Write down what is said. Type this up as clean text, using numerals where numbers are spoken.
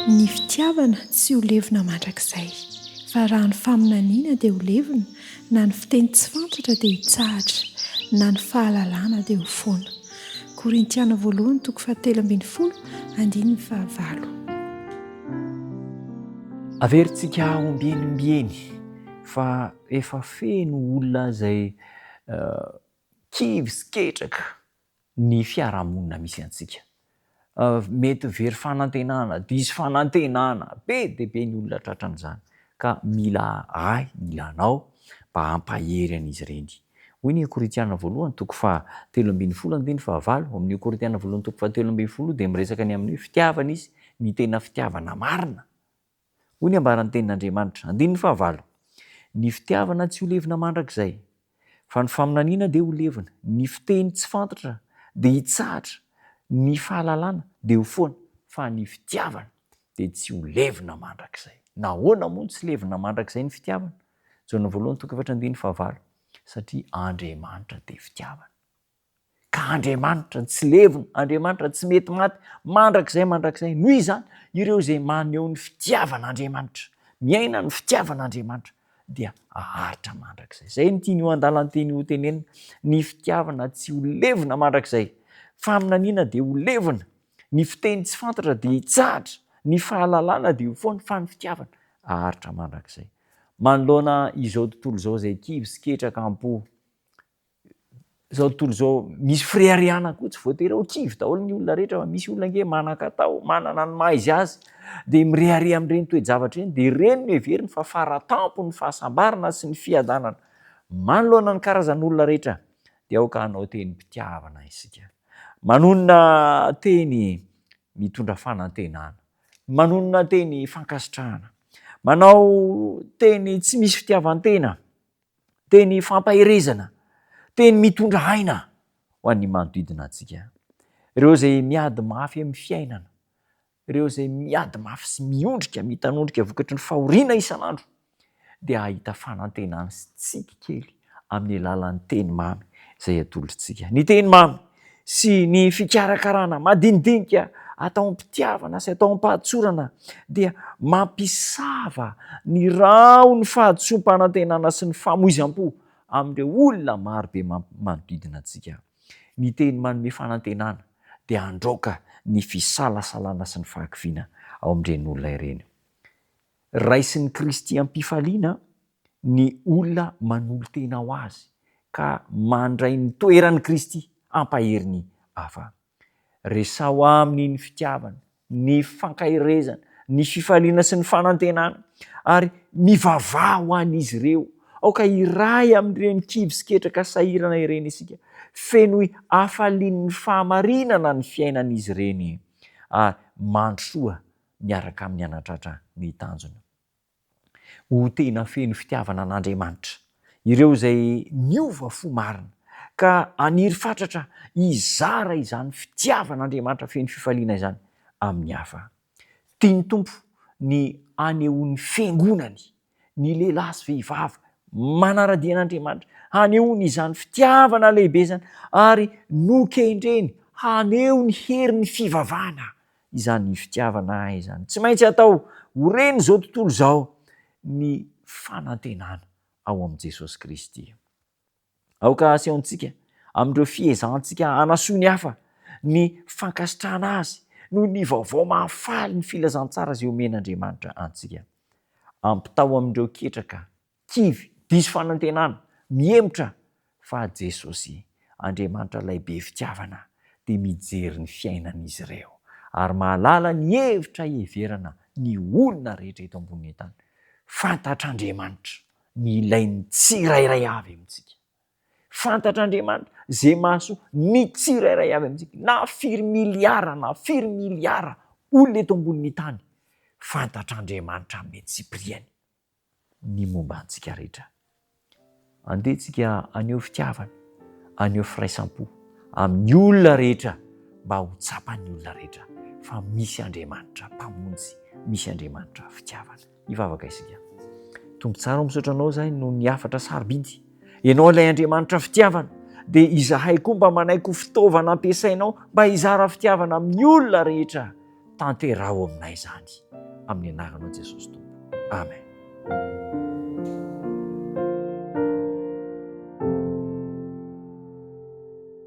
Ny fitiavana tsy ho levina mandrakizay, fa raha ny faminaniana dia ho levina, na ny fiteny tsy fantatra dia hitsahatra, na ny fahalalana dia ho foana. Korintiana 1:7-9. Averintsika ombieniombieny fa efa feno olona izay kivy sy ketraka ny fiarahamonina misy antsika. Mety very fanantenana, diso fanantenana, be dia be ny olona tratran'izany. Ka mila mila anao mba hampahery an'izy ireny. Hoy ny Korintiana 1:7-9, amin'ny Korintiana 1:7 dia miresaka ny amin'ny fitiavana izy, ny tena fitiavana marina. Hoy ny ambaran'ny tenin'Andriamanitra, 9:9, ny fitiavana tsy ho levina mandrakizay, fa ny faminaniana dia ho levina, ny fiteny tsy fantatra dia hitsahatra, ny fahalalana dia ho foana, fa ny fitiavana dia tsy ho levina mandrakizay. Nahoana moa tsy levina mandrakizay ny fitiavana? Jaona 1:8, satria Andriamanitra dia fitiavana. Ka Andriamanitra tsy levina, Andriamanitra tsy mety maty mandrakizay. Noho izany, ireo izay maneho ny fitiavan'Andriamanitra, miaina ny fitiavan'Andriamanitra dia aharitra mandrakizay. Izay ny tiany io an-dalanteny ho tenenina, ny fitiavana tsy ho levina mandrakizay, faminaniana dia ho levina, ny fiteny tsy fantatra dia hitsahatra, ny fahalalana dia ho foana, fa ny fitiavana aharitra mandrakizay. Manoloana izao tontolo izao izay kivy sy ketraka am-po, izao tontolo izao misy firehariana koa, tsy voatery ho kivy daholo ny olona rehetra, fa misy olona ange manan-katao, manana ny maha-izy azy dia mirehare amin'ireny toe-javatra ireny, dia ireny no heveriny fa fara-tampo ny fahasambarana sy ny fiadanana. Manoloana ny karazan'olona rehetra dia aoka hanao tenim-pitiavana isika. Manonona teny mitondra fanantenana, manonona teny fankasitrahana, manao teny tsy misy fitiavan-tena, teny fampaherezana, teny mitondra aina ho an'ny manodidina antsika. Ireo izay miady mafy amin'ny fiainana, ireo izay miady mafy sy miondrika, mitanondrika vokatry ny fahoriana isan'andro, dia ahita fanantenana sy tsiky kely amin'ny alalan'ny teny mamy izay atolotritsika. Ny teny mamy sy ny fikarakarana madinidinika atao am-pitiavana sy atao am-pahatsorana dia mampisava ny rao ny fahatsoam-panantenana sy ny famoizam-po amin'ireo olona marobe manodidina antsika. Ny teny manome fanantenana dia androaka ny fisalasalana sy ny fahakiviana ao amin'ireny olona ireny. Raisin'ny Kristy am-pifaliana ny olona manolo tena ho azy ka mandray ny toeran'ny Kristy ampahery ny hafa. Resao aminy ny fitiavana, ny fankahirezana, ny fifaliana sy ny fanantenana, ary mivavaha ho an'izy ireo. Aoka iray amin'ireny kivy sy ketraka sahirana ireny isika, feno hafalian'ny fahamarinana ny fiainan'izy ireny, ary mandrosoa miaraka amin'ny anatratra ny tanjona. Ho tena feno fitiavana an'Andriamanitra ireo izay niova fo marina, ka aniry fatratra izara izany fitiavan'Andriamanitra feno fifaliana izany amin'ny hafa. Tiany Tompo ny anehoan'ny fiangonany, ny lehilahy sy vehivavy manara-dian'Andriamanitra, hanehoany izany fitiavana lehibe izany, ary nokendreny haneho ny herin'ny fivavahana izany fitiavana izany. Tsy maintsy atao ho reny izao tontolo izao ny fanantenana ao amin'i Jesosy Kristy. Aoka asehontsika amin'ireo fiezantsika hanasoa ny hafa, ny fankasitrahana azy noho ny vaovao mahafaly ny filazantsara izay omen'Andriamanitra antsika. Ampitao amin'ireo ketraka, kivy, diso fanantenana, miemotra fa Jesosy, Andriamanitra lehibe fitiavana, dia mijery ny fiainan'izy ireo ary mahalala ny hevitra heverana ny olona rehetra eto ambonin'ny tany. Fantatr'Andriamanitra ny ilain'ny tsirairay avy amintsika. Fantatr'Andriamanitra izay mahasoa ny tsirairay avy amintsika, na firy miliara olona eto ambonin'ny tany. Fantatr'Andriamanitra mety tsy hipiriany ny momba antsika rehetra. Andehantsika aneho fitiavana, aneho firaisampo amin'ny olona rehetra, mba ho tsapan'ny olona rehetra fa misy Andriamanitra mpamonjy, misy Andriamanitra fitiavana. Hivavaka isika. Tompo tsara misaotra anao zahay no niafatra sarobidy. Ianao ilay Andriamanitra fitiavana, dia izahay koa mba manaiky ho fitaovana ampiasainao mba hizara fitiavana amin'ny olona rehetra. Tanteraho aminay izany. amin'ny anaranao Jesosy tompo amen.